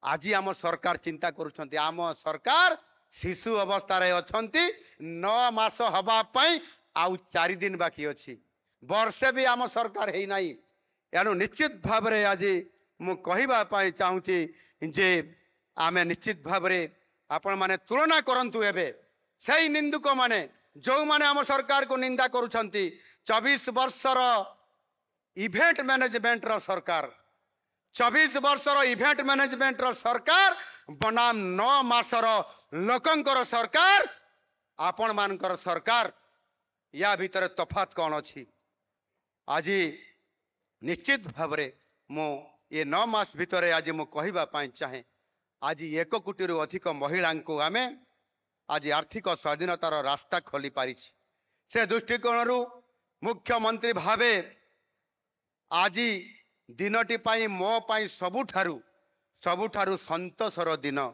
आज आम सरकार चिंता करुछंती आम सरकार शिशु अवस्था रे अछंती 9 मास हवापाई आउ 4 दिन बाकी अछि वर्षे भी आम सरकार है नहीं एणु निश्चित भाव रे आज मु कहबा पाई चाहूची जे आमे निश्चित भाव रे आपण माने तुलना करंतु एबे सही निंदुक माने जो माने आम सरकार को निंदा करुछंती 24 वर्षर इवेंट मैनेजमेंट रो सरकार 24 वर्षर इवेंट मैनेजमेंट रो सरकार बनाम 9 मासर लोकंकर सरकार आपण मानकर सरकार या भीतर तफात कौन अछि आज निश्चित भाव रे मो ये 9 मास भीतर आज मु कहबा पाई चाहे आज 1 कोटी रु अधिक महिला को आमे आज आर्थिक स्वाधीनतार रास्ता खोली पारी से दृष्टिकोण मुख्यमंत्री भावे आज दिनटी पाई मो पाई सबुठारु संतोषर दिन